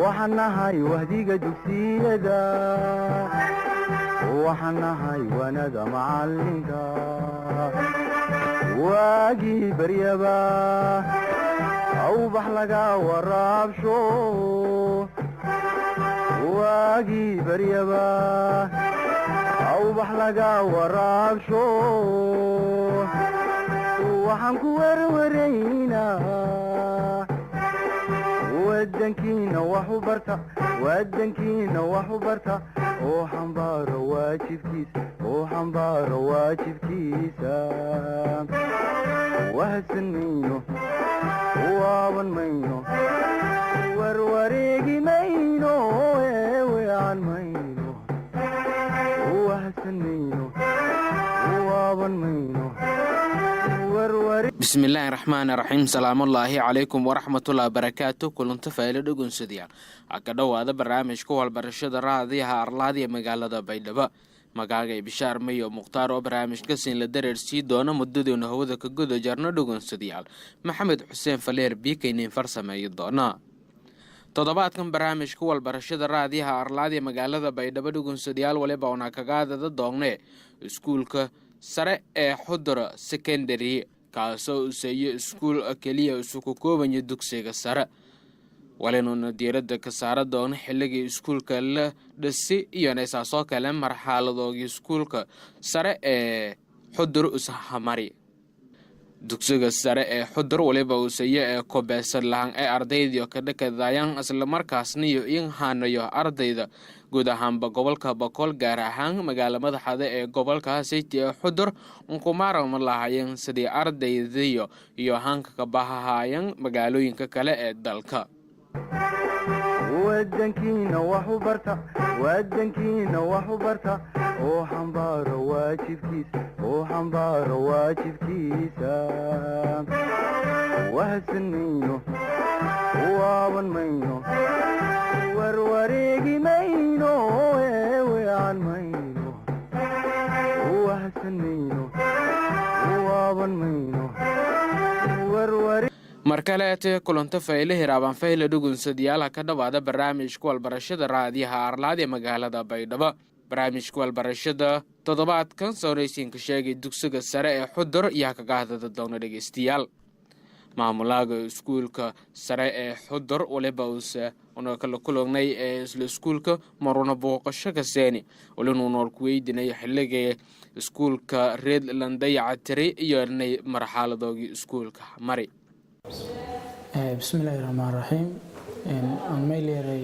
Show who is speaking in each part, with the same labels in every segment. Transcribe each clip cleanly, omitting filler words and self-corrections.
Speaker 1: وحناهاي وهديقة دوكسيدا وحناهاي ونقى معلنكا واقي بريبا أو بحلقا ورابشو واقي بريبا أو بحلقا ورابشو وحنكو ورورينا ودنكينا وحبرتا ودنكينا وحبرتا وحنبار واجب كيسا وهسنينو وابن مينو وروريقي مينو ويعن مينو وهسنينو وابن مينو
Speaker 2: بسم الله الرحمن الرحيم سلام الله عليكم ورحمة الله وبركاته كلنت فايلة دوغن سديان أكدو هذا برنامجكو والبرشادة راضيها أرلادي مقالة بايدبا مقاقي بشار ميو مقتار وبرنامجكا سين لدرير سيدونا مدودي ونهوذا كقودو جارنا دوغن سديان محمد حسين فلير بيكينين فرسا ميدونا toddobaadkan barnaamijka walbarashada raadiyaha Arlaadi magaalada Baydhabo dhugunsadyaal waliba una kaga hadada doonay iskuulka sare ee Xudura Secondary kaasoo uu sameeyay iskuul kaliya isugu kooban dugsiga sare walina diiradda ka saara doona xilligii iskuulka la dhisay iyo neesaasoo kale marxaladoodii iskuulka sare ee Xudura usahamari dugsiga sare ee Xudur waliba uu sameeyay koobaysan lahan ee ardayda ka dhakadayaan isla markaasna in haanayo ardayda guud ahaanba gobolka Boqol gaar ahaan magaalada madaxda ee gobolka City ee Xudur ku maaran lahaayeen sidii ardayda iyo hanka ka bahayaan magaalooyinka kale ee dalka
Speaker 1: ودنكينا وحبرتا وحنبار واجب كيسا وهسنينو وابن مينو وروريقي مينو ويعن مينو وهسنينو وابن مينو وروريقي
Speaker 2: markaleete kulanta fayle hiraaban fayle dhugunsadyaal ka dhawaada barnaamijka walbarashada raadiyaha Arlaadi magaalada Baydhabo barnaamijka walbarashada toddobaadkan sooreysiinka sheegay dugsiga sare ee Xudur yaa kaga hadada doona dhageystayaal maamulaha iskuulka sare ee Xudur waliba una kala kuloognay isla iskuulka maruna booqasho ka seeni walina nool ku weydiinay xilliga iskuulka Red Landayactiri iyo marxaladoodii iskuulka mari
Speaker 3: بسم الله الرحمن الرحيم أنا ميليري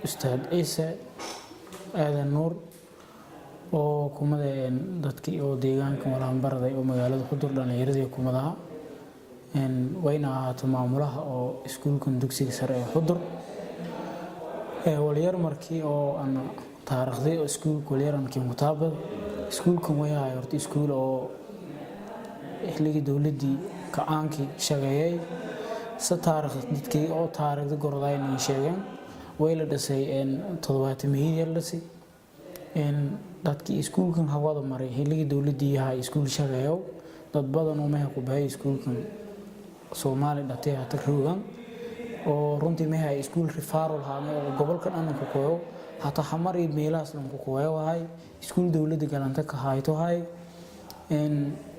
Speaker 3: أستاذ عيسى آذان نور وكمده dadkii oo deegaanka walahan baraday oo magaalada Xudur dhalinyarada kumadaha wayna ahaato maamulaha oo iskuulkan dugsiga sare ee Xudur waliyar markii oo aan taariikhdii oo iskuulka waliyarankii mutaabad iskuulkan way ahay horta iskuul oo xilligii dawladii kaankii shaqeeyay taariikh dadkii oo taariikhda gorodayna sheegeen way la dhisay 7 milyan dhasay dadkii iskuulkan hawada maray xilligii dawladii yahay iskuul shaqeeyo dad badan oo meeha ku bahay iskuulkan Soomaali dhatay hata roogan oo runtii meeha iskuul referral haamay gobolka dhan ku kooyo hata xamari meelaas dhan ku kooyo wahay iskuul dawladda galanta ka hayto hay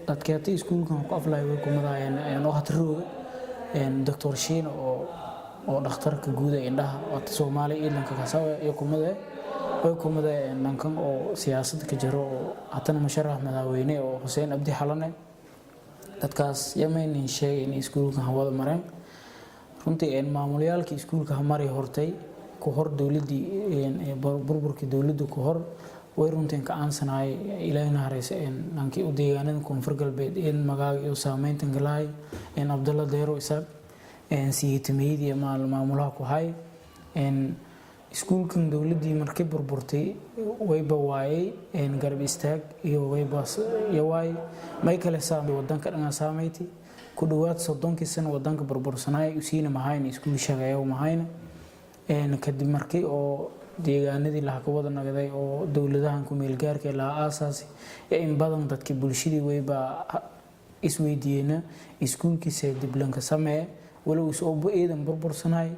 Speaker 3: dadkii iskuulkan ku aflay way kumadaayeen oo hata roogan Dr. Shiin oo dhakhtarka guud ee indhaha oo Soomaali ilanka ka soo way kumada nankan oo siyaasadda ka jiro oo hatan musharax madaxweyne oo Hussein Abdi Xalane dadkaas yameyn sheegay in iskuulka hawada mareen runtii maamulayaalka iskuulka mari hortay ku hor dawladii burburkii dawladdu ku hor way runtii ka aansanay ilaahna hareysay nankii u deegaanada koonfur galbeed magaaga iyo saameynta galay Abdullah Deero isaaq siitmeedii maamulaha ku hay iskuulkan dawladii markii burburtay wayba waayay garab istaag iyo wayba yawaay may kale saamay wadanka dhan saameeyay ku dhawaad 30 sano wadanka burbursanay usiina mahayn iskuul shaqeeyo mahayna kadib markii oo deegaanadii la ka wada nagaday oo dawladahan ku meel gaarka la aasaasay in badan dadkii bulshadii wayba isweydiina iskuulkiisa dib lanka sameey walow soo eedan burbursanay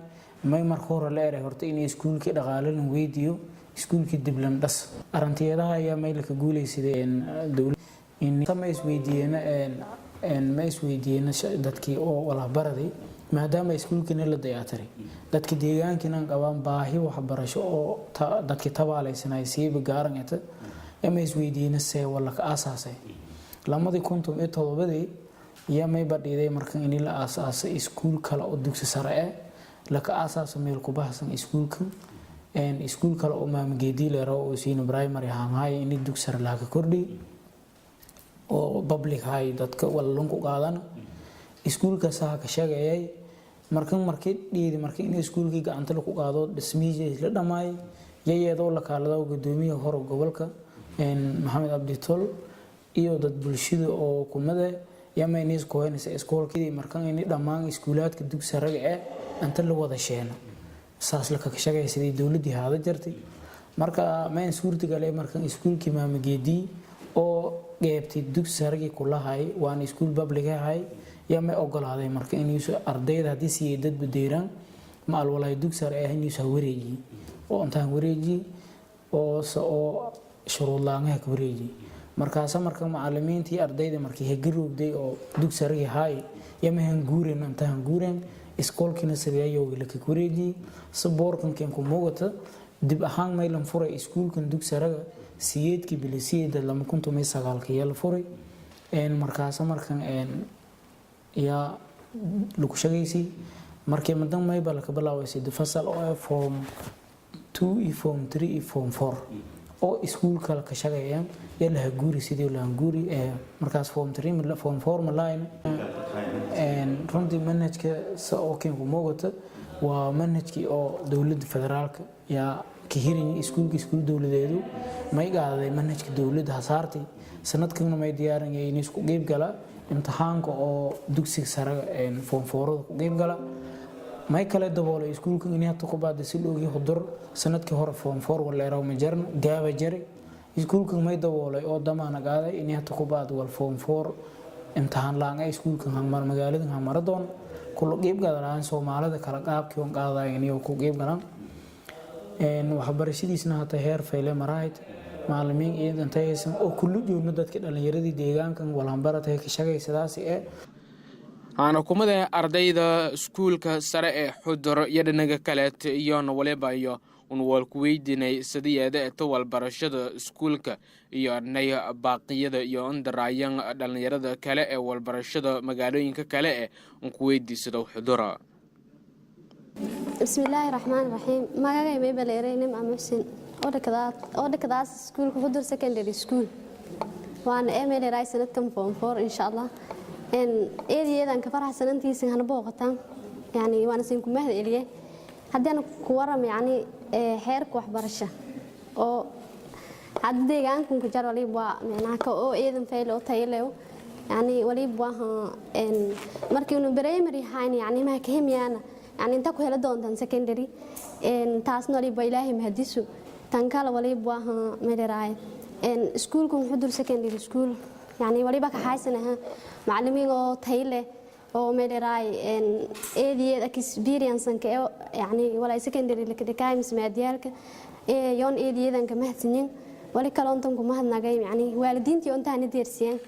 Speaker 3: may marka hore la eray horta in iskuulkii dhaqaalalan weydiyo iskuulkii dib lan dhas arinteedaha ayaa may la ka guuleysadeen dawladda in sama isweydiiyeen dadkii oo wala baraday maadaama iskuulkina la dayactiray dadka deegaankiina qabaan baahi waxbarasho oo dadkii tabaalaysanay siiba gaaranayta ama isweydiiyeen see wala ka aasaasay 2017 yaa may badhiday markan in la aasaasay iskuul kale oo dugsi sare ah la ka aasaasay meel ku baxsan iskuulkan iskuul kale oo maamgeedii leero oo siina primary ahaan in dugsi sare la ka kordhi oo public hay dadka wala lunku qaadan iskuulka saha ka shaqeeyay markii dhiidi in iskuulkii gacanta lagu qaado dhismihiisa la dhamaay yayeedo la kaalado gudoomiyaha hore gobolka Maxamed Abdi Tol iyo dad bulshada oo kumada yameenis kooynaysa iskoolkii markan in dhamaan iskuulaadka dugsi sare ah inta la wada sheena saas la ka shaqeeyay sidii dawladii haada jirtay marka ma suurtagalay markan iskuulkii maamgeedii oo geebtay dugsi sare ku lahay waan iskuul public ahay yama ogolaaday marka inuu ardayda hadii si dad badeeran ma alwalay dugsi sare ah inuu soo wareeji oo intaan wareeji oo shuruud laanga ka wareeji markaas marka macallimiintii ardayda markii hegarowday oo dugsi sare ahay yama hanguureen intaan guureen iskoolkina sabeeyo la ka wareeji saboorkan ku moogata dib ahaan maylan furay iskuulkan dugsi sare siyeedkii bilisiyada 2009 la furay markaas markan yaa lagu shaqeysay markii madan may baa ka bilaaway fasal oo form 2 iyo form 3 iyo form 4 oo iskuulka ka shaqeeyay yalla guuri sidii la guuri markaas form 3 form 4 malayn runtii manhajka oo keen ku moogata waa manhajkii oo dawladda federaalka yaa ka hirin iskuul dawladeedu may qaaday manhajka dawladda hasaartay sanadkan may diyaarinayeen in isku qeyb gala imtixaanka oo dugsiga sare form 4 ku qeyb gala may kale daboolay iskuulka in hata ku baad si loogi hodur sanadkii hore form 4 wala yaraw ma jarna gaaba jari iskuulka may daboolay oo damaana qaaday in hata ku baad wal form 4 imtixaan laanga iskuulka hamar magaalada hamaradoon kullu qeyb galaan Soomaalida kala qaabkii oo qaadayeen iyo ku qeyb galaan waxbarashadiisna hata heer fayle marayd macallimiin iyo intaysan oo kullu joogno dadka dhalinyaradii deegaankan walaan baratay ka shaqeysadaas
Speaker 2: ana kumada ardayda iskuulka sare ee Xudur iyo dhinaga kale iyo waliba iyo wal ku weydiinay sidiyada walbarashada iskuulka iyo arnay baaqiyada iyo andarayaan dhalinyarada kale ee walbarashada magaalooyinka kale ee ku weydiisado Xudur
Speaker 4: Bismillahir Rahmanir Rahim magacay may baleereynay Maxamed oo dhakadaas iskuulka Xudur secondary school waan ML raay sanadkan form 4 insha Allah eedayeedan ka faraxsanantiisa hana booqataan yani waan siin ku mahad eliyay hadana ku waram yani heerka waxbarasho oo had deegaankan ku jar waliba macnaha ka oo eedan fayl oo tayeeyo yani waliba markii uu primary hayn yani ma ka himiyana yani inta ku hela doontan secondary taasna waliba ilaahay mahadisu tan kala waliba meeraay iskuulkan Xudur secondary school يعني وليبا كحاسنها معلمين أو تايله أو مدراي إيدي experience إنك يعني ولا secondary لك دكايم سمع ديالك يون إيدي إذا كمهت سنين ولا كلامتم كمهت نجاي يعني والدين تيون تاني درسين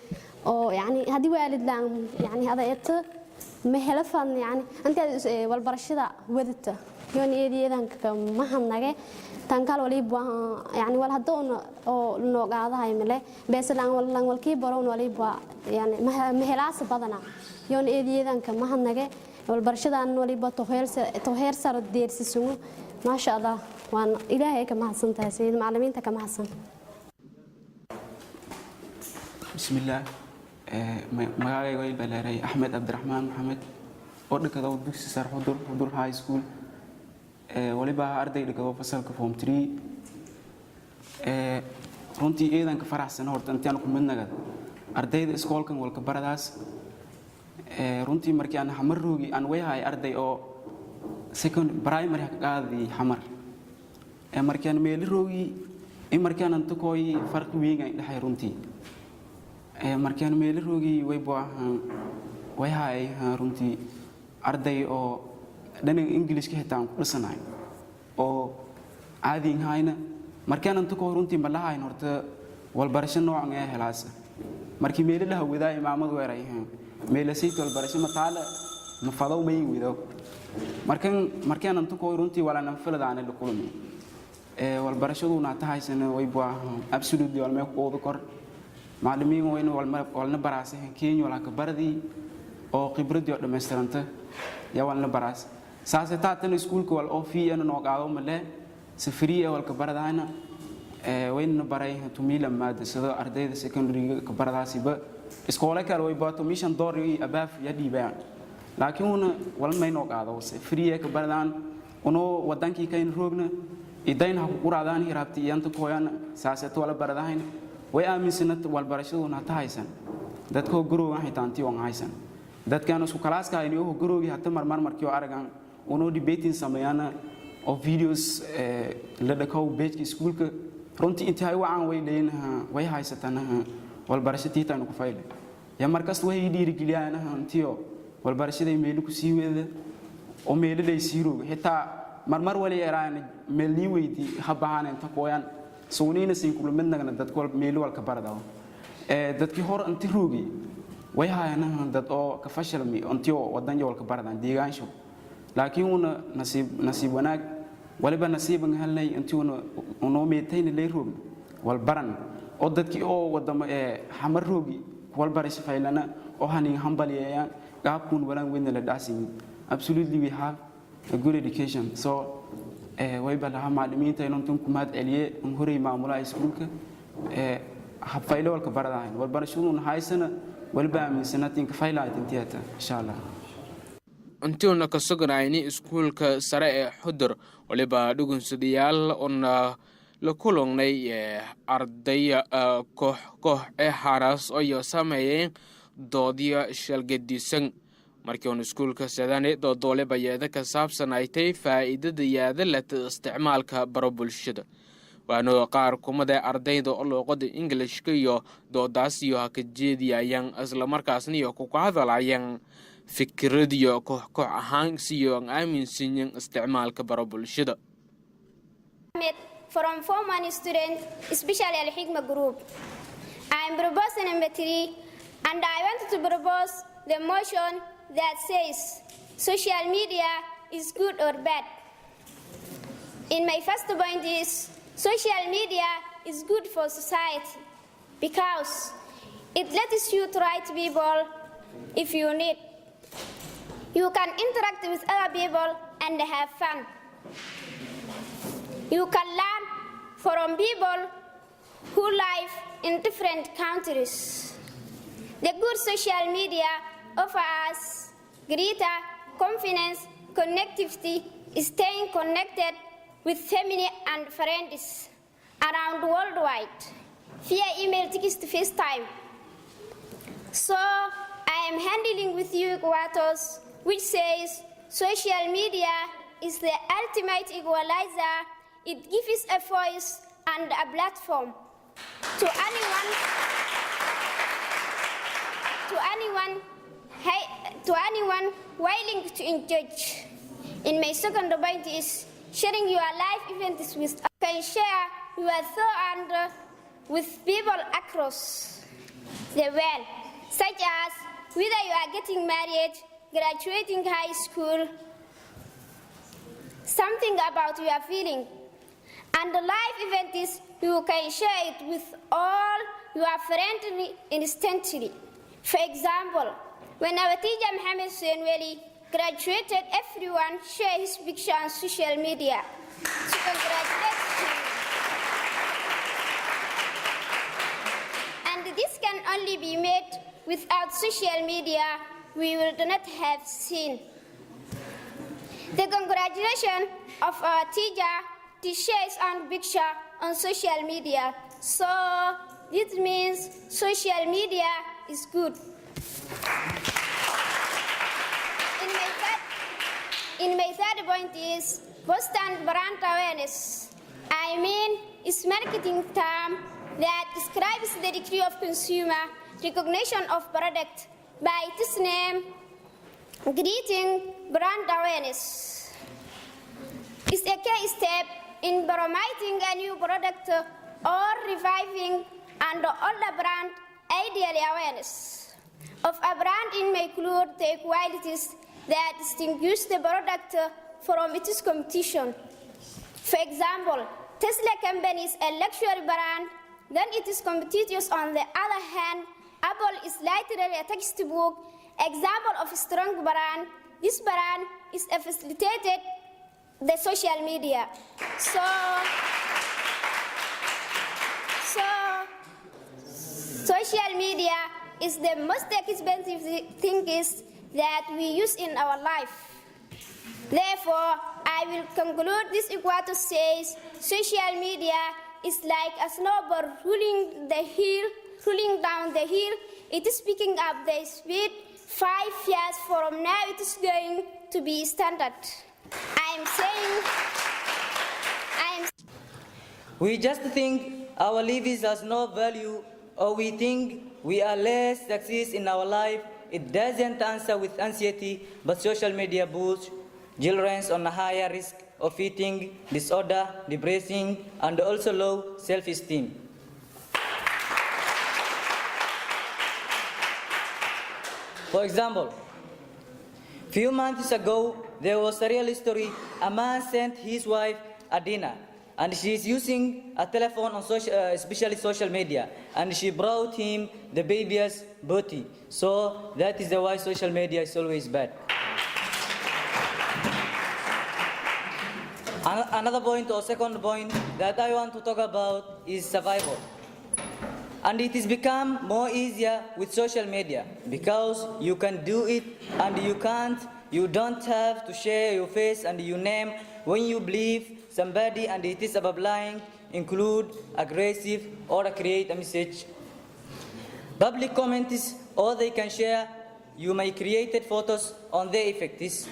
Speaker 4: أو يعني هذه والد لا يعني هذا إت مهلفان يعني أنت والبرشة ودت يون إيدي إذا كمهت نجاي تانكال وليبا يعني ولا هدون أو نوع هذا مله بس لان والكي برون وليبا يعني مهلاس بدنا يون إيدي إذا كم هنجى والبرشة عن وليبا تهير سر الدير سسمو ما شاء الله وان إلهي كم حسن تحسين معلمين تكم حسن
Speaker 5: بسم الله مقالي ويل بلاري أحمد عبد الرحمن محمد أردك هذا ودوس سر حضور هاي سكول waliba arday dhigado fasalka form 3 runtii eedan ka faraxsan horta intaan ku midnaga ardayda iskoolkan walka baradaas runtii markii aan xamar roogi aan wayahay arday oo second primary ka qaadi xamar markii aan meel roogi markii aan inta kooy farq weyn ay dhaxay runtii markii aan meel roogi way wayahay runtii arday oo dhinaca English ka xitaa ku dhisanahay oo caadi ahayna markaan inta ka runtii ma lahayn horta walbarasho noocan ee helaasa markii meelaha wadaa imaamadu weerayeen meelasay walbarasho ma taala ma fadaw may wido markaan inta ka runtii wala nan filadaan la kulmi walbarashaduna tahaysana way baa absolutely wal ma qoodo kor macallimiin weyn walna baraasay Kenya wala ka baradii oo khibrad iyo dhameystiranta yaa walna baraas saasata tan iskuulka wal oo fiican oo qaado ma leh safriye wal ka baradayna wayna baray tumila maad sida ardayda secondary ka baradaasiba iskoolka kale way baato mission doori abaaf ya dhiibaan laakiin wal ma inoo qaado safriye ka baradaan uno wadankii ka in roogna idayna ku quraadaan hiraabti iyanta kooyana saasata wala baradayna way aaminsanad wal barashaduna tahaysan dadka guroogan xitaa oo haysan dadkan isku kalaaska inuu guroogi hata marmar markii aragan uno debating sameeyana oo videos la dhaqow page iskuulka runtii intii ay waan way leeynaha way haysatana wal barashadii tan ku fayle ya markas way dhiirigeliyana hantiyo wal barashada email ku sii weeda oo meel lay siirooga xitaa marmar wali yaraan meel ni weydii habahan inta kooyan soonina siin ku midnagana dadku meel wal ka baradaw dadkii hor intii roogi way hayana dad oo ka fashalmi intii wadan yowlka baradan deegaansho laakiin una nasiib wanaag waliba nasiiban halnay intii una meetayna leey roog wal baran oo dadkii oo wadamo xamar roogi wal barash faylana oo hanin hambaliyayaan qaabkun walan weyn la dhaasin absolutely we have a good education so way balaha macallimiinta inuu kumaad celiye horay maamulaha iskuulka habfaylo wal ka baradayn wal barashaduna haysana walba aaminsanaatiin ka faylaayt intiyata insha Allah
Speaker 2: intuuna ka sugnayni iskuulka sare ee Xudur waliba dhugunsadayaal oo la kulungnay arday koox ee haras oo sameeyeen doodiya shalgadisan markii uu iskuulka sadane doodole bayada ka saabsan ay tay faa'iidada yaada la isticmaalka baro bulshada waana qaar kumada ardayda oo luqada Englishka iyo doodaas iyo ka jeediyayaan isla markaasna iyo ku hadlayaan fikrad iyo koox ahaan siyo aaminsan isticmaalka baro bulshada
Speaker 6: from form one student especially al hikma group I am proposing number 3 and I want to propose the motion that says social media is good or bad. In my first point is social media is good for society because it lets you to write people if you need. You can interact with other people and have fun. You can learn from people who live in different countries. The good social media offers greater confidence, connectivity, staying connected with family and friends around worldwide via email, text, FaceTime. So I am handling with you Equators, which says social media is the ultimate equalizer. It gives a voice and a platform to anyone willing to engage. In my second point is sharing your life events with others. Can share your thoughts with people across the world, such as whether you are getting married, graduating high school, something about your feeling. And the life event is you can share it with all your friends instantly. For example, when our teacher Mohammed Senweli graduated, everyone shared his picture on social media to congratulate him. And this can only be made without social media. We would not have seen. The congratulation of our teacher to share his own picture on social media. So this means social media is good. In my third point is post and brand awareness. I mean, it's marketing term that describes the degree of consumer recognition of product by its name, Greeting brand awareness is a key step in promoting a new product or reviving an older brand. Ideally, awareness of a brand may include the qualities that distinguish the product from its competition. For example, Tesla company is a luxury brand, then its competitors on the other hand. Apple is literally a textbook example of a strong brand. This brand is facilitated the social media. So social media is the most expensive thing that we use in our life. Therefore, I will conclude this equator says social media is like a snowball rolling down the hill. It is picking up the speed. 5 years from now, it is going to be standard.
Speaker 7: We just think our lives has no value, or we think we are less success in our life. It doesn't answer with anxiety, but social media puts children on a higher risk of eating disorder, depression, and also low self-esteem. For example, few months ago, there was a real story. A man sent his wife a dinner, and she is using a telephone on especially social media, and she brought him the baby's booty. So that is why social media is always bad. Another point or second point that I want to talk about is survival. And it has become more easier with social media because you can do it and you don't have to share your face and your name when you believe somebody and it is about lying, include aggressive or create a message. Public comments or they can share, you may create photos on their effects.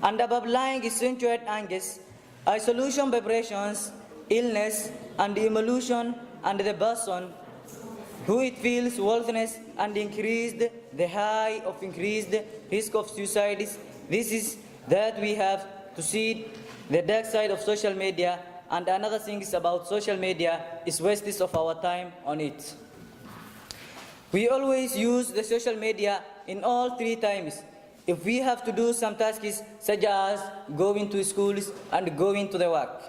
Speaker 7: And above lying is accentuate angst, isolation vibrations, illness and emotion and the person who it feels worthless and increased the high of increased risk of suicide. This is that we have to see the dark side of social media, and another thing is about social media is wastage of our time on it. We always use the social media in all 3 times. If we have to do some tasks such as going to schools and going to the work.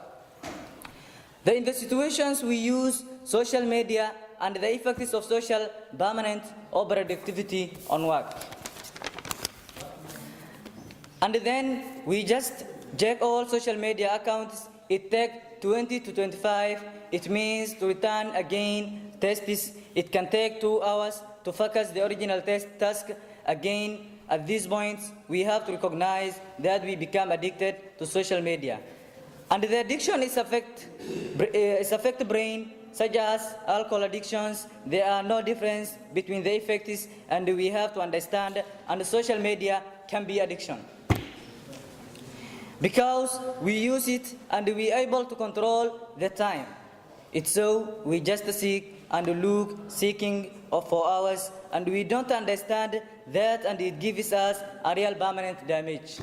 Speaker 7: In the situations we use social media and the effects of social permanent or productivity on work. And then we just check all social media accounts. It takes 20 to 25. It means to return again tests. It can take 2 hours to focus the original task again. At these points, we have to recognize that we become addicted to social media. And the addiction is affect the brain, such as alcohol addictions. There are no difference between the effects, and we have to understand, and social media can be addiction. Because we use it and we are able to control the time. It's so we just seek and look, seeking for hours, and we don't understand that, and it gives us a real permanent damage.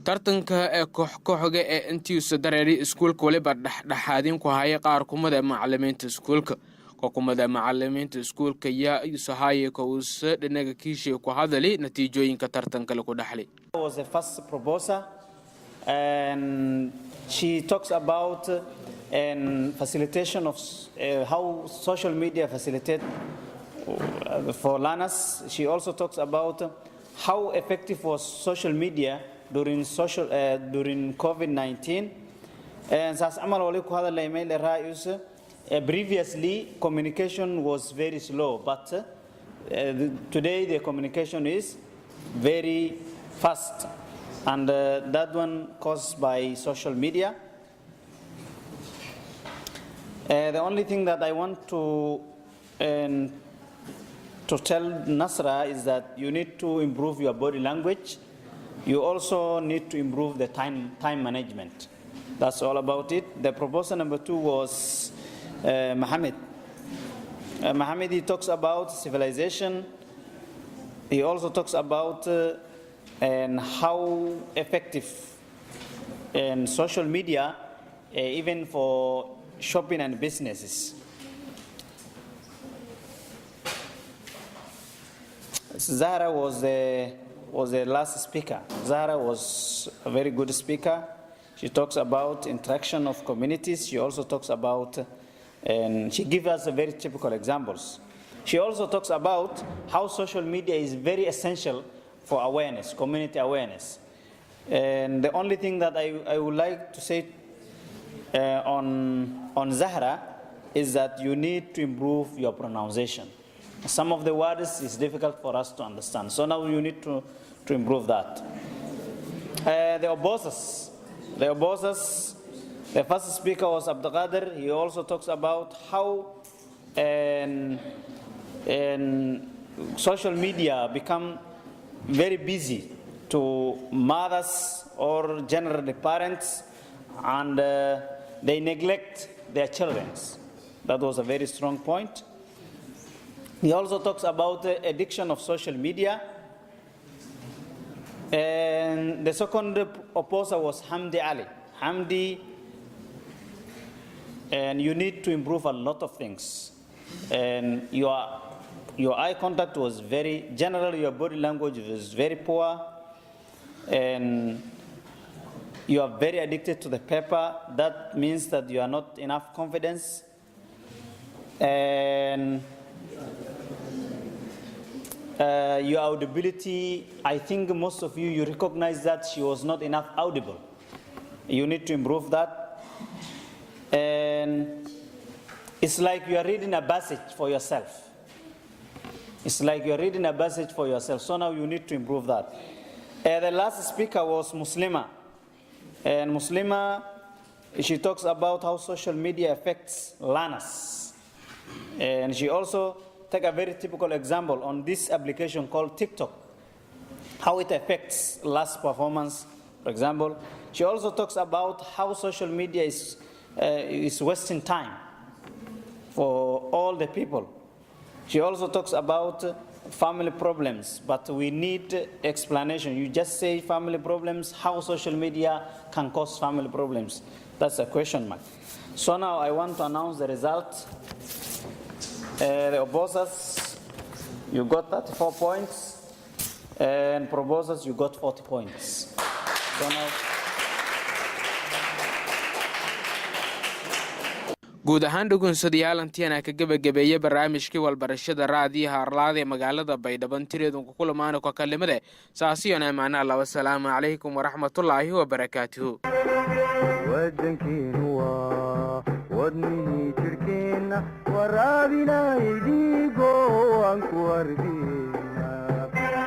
Speaker 2: tartanka ee koox-kooxga ee intiisa dareeri iskuulka waliba dhexdhexaadin ku haya qaar kumada macallimiinta iskuulka kumada macallimiinta iskuulka yaa isahaye ko uu dhinaga kiishay ku hadalay natiijooyinka tartanka lagu dhaxlay.
Speaker 8: Was the first proposer, and she talks about facilitation of how social media facilitate for learners. She also talks about how effective was social media during COVID-19. And previously communication was very slow, but today the communication is very fast, and that one caused by social media. The only thing that I want to tell Nasra is that you need to improve your body language. You also need to improve the time management. That's all about it. The proposal number 2 was Mohammed. Mohammed, he talks about civilization He also talks about and how effective and social media, even for shopping and businesses. Zahra was the last speaker. Zahra was a very good speaker. She talks about interaction of communities. She also talks about, and she gives us very typical examples. She also talks about how social media is very essential for awareness, community awareness. And the only thing that I would like to say on Zahra is that you need to improve your pronunciation. Some of the words is difficult for us to understand. So now you need to improve that. The opposers, the first speaker was Abdul Qadir. He also talks about how social media become very busy to mothers or generally parents, and they neglect their children. That was a very strong point. He also talks about the addiction of social media. And the second opposer was Hamdi Ali. Hamdi, and you need to improve a lot of things. And your eye contact was very, generally your body language was very poor. And you are very addicted to the paper. That means that you are not enough confidence. And your audibility, I think most of you recognize that she was not enough audible. You need to improve that. And it's like you are reading a passage for yourself. It's like you are reading a passage for yourself. So now you need to improve that. The last speaker was Muslima. And Muslima, she talks about how social media affects learners. And she also take a very typical example on this application called TikTok, how it affects last performance, for example. She also talks about how social media is wasting time for all the people. She also talks about family problems, but we need explanation. You just say family problems, how social media can cause family problems. That's a question mark. So now I want to announce the result. The opposers, you got 34 points, and proposers, you got 40 points. So now,
Speaker 2: guud ahaan dhugunsadayaal intiina ka gabagabeeyay barnaamijkii walbarashada raadiyaha Arlaadi ee magaalada Baydhabo tireedunku kulamaana ka kalimade saasiyoona amaana Allah wassalaamu calaykum waraxmatullaahi wabarakaatuh
Speaker 1: wadankiinu waa wadnihii jirkeenna waraabinaydiigo